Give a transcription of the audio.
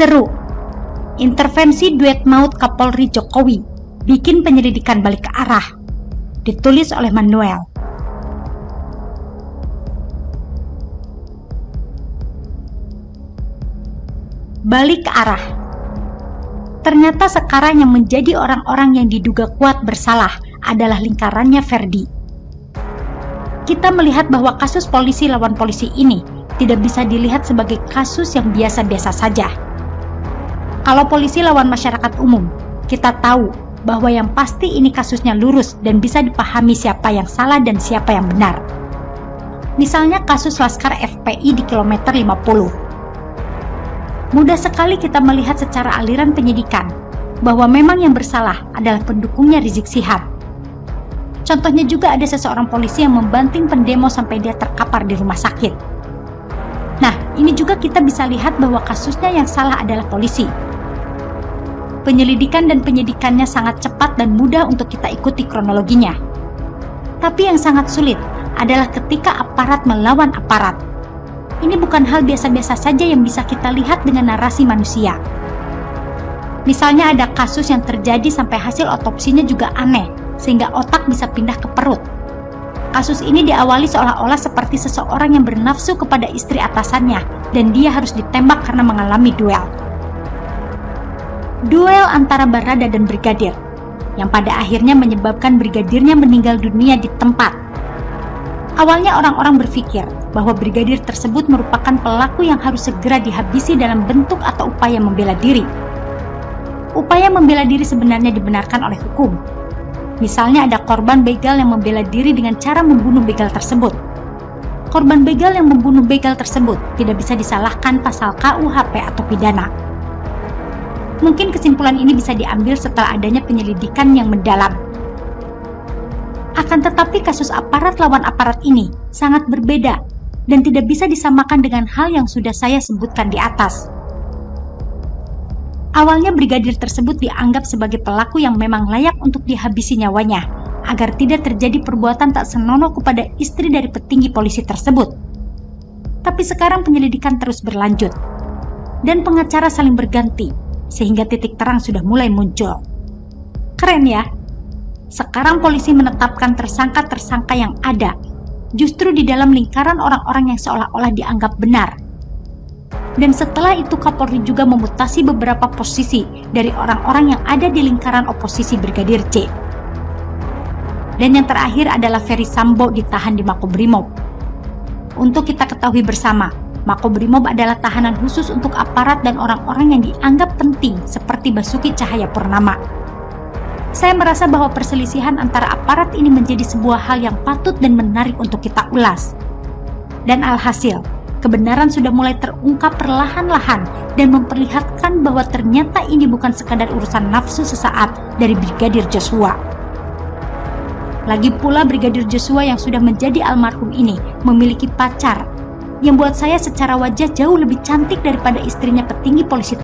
Seru. Intervensi duet maut Kapolri Jokowi bikin penyelidikan balik ke arah. Ditulis oleh Manuel. Balik ke arah. Ternyata sekarang yang menjadi orang-orang yang diduga kuat bersalah adalah lingkarannya Ferdi. Kita melihat bahwa kasus polisi lawan polisi ini tidak bisa dilihat sebagai kasus yang biasa-biasa saja. Kalau polisi lawan masyarakat umum, kita tahu bahwa yang pasti ini kasusnya lurus dan bisa dipahami siapa yang salah dan siapa yang benar. Misalnya kasus Laskar FPI di kilometer 50. Mudah sekali kita melihat secara aliran penyidikan bahwa memang yang bersalah adalah pendukungnya Rizik Syihab. Contohnya juga ada seseorang polisi yang membanting pendemo sampai dia terkapar di rumah sakit. Nah, ini juga kita bisa lihat bahwa kasusnya yang salah adalah polisi. Penyelidikan dan penyidikannya sangat cepat dan mudah untuk kita ikuti kronologinya. Tapi yang sangat sulit adalah ketika aparat melawan aparat. Ini bukan hal biasa-biasa saja yang bisa kita lihat dengan narasi manusia. Misalnya ada kasus yang terjadi sampai hasil otopsinya juga aneh, sehingga otak bisa pindah ke perut. Kasus ini diawali seolah-olah seperti seseorang yang bernafsu kepada istri atasannya, dan dia harus ditembak karena mengalami duel. Duel antara Barada dan Brigadir, yang pada akhirnya menyebabkan Brigadirnya meninggal dunia di tempat. Awalnya orang-orang berpikir bahwa Brigadir tersebut merupakan pelaku yang harus segera dihabisi dalam bentuk atau upaya membela diri. Upaya membela diri sebenarnya dibenarkan oleh hukum. Misalnya ada korban begal yang membela diri dengan cara membunuh begal tersebut. Korban begal yang membunuh begal tersebut tidak bisa disalahkan pasal KUHP atau pidana. Mungkin kesimpulan ini bisa diambil setelah adanya penyelidikan yang mendalam. Akan tetapi kasus aparat lawan aparat ini sangat berbeda dan tidak bisa disamakan dengan hal yang sudah saya sebutkan di atas. Awalnya brigadir tersebut dianggap sebagai pelaku yang memang layak untuk dihabisi nyawanya, agar tidak terjadi perbuatan tak senonoh kepada istri dari petinggi polisi tersebut. Tapi sekarang penyelidikan terus berlanjut, dan pengacara saling berganti, sehingga titik terang sudah mulai muncul. Keren ya? Sekarang polisi menetapkan tersangka-tersangka yang ada, justru di dalam lingkaran orang-orang yang seolah-olah dianggap benar. Dan setelah itu Kapolri juga memutasi beberapa posisi dari orang-orang yang ada di lingkaran oposisi Brigadir J. Dan yang terakhir adalah Ferry Sambo ditahan di Makobrimob. Untuk kita ketahui bersama, Makobrimob adalah tahanan khusus untuk aparat dan orang-orang yang dianggap penting seperti Basuki Cahayapurnama. Saya merasa bahwa perselisihan antara aparat ini menjadi sebuah hal yang patut dan menarik untuk kita ulas. Dan alhasil, kebenaran sudah mulai terungkap perlahan-lahan dan memperlihatkan bahwa ternyata ini bukan sekadar urusan nafsu sesaat dari Brigadir Joshua. Lagi pula Brigadir Joshua yang sudah menjadi almarhum ini memiliki pacar yang buat saya secara wajah jauh lebih cantik daripada istrinya petinggi polisi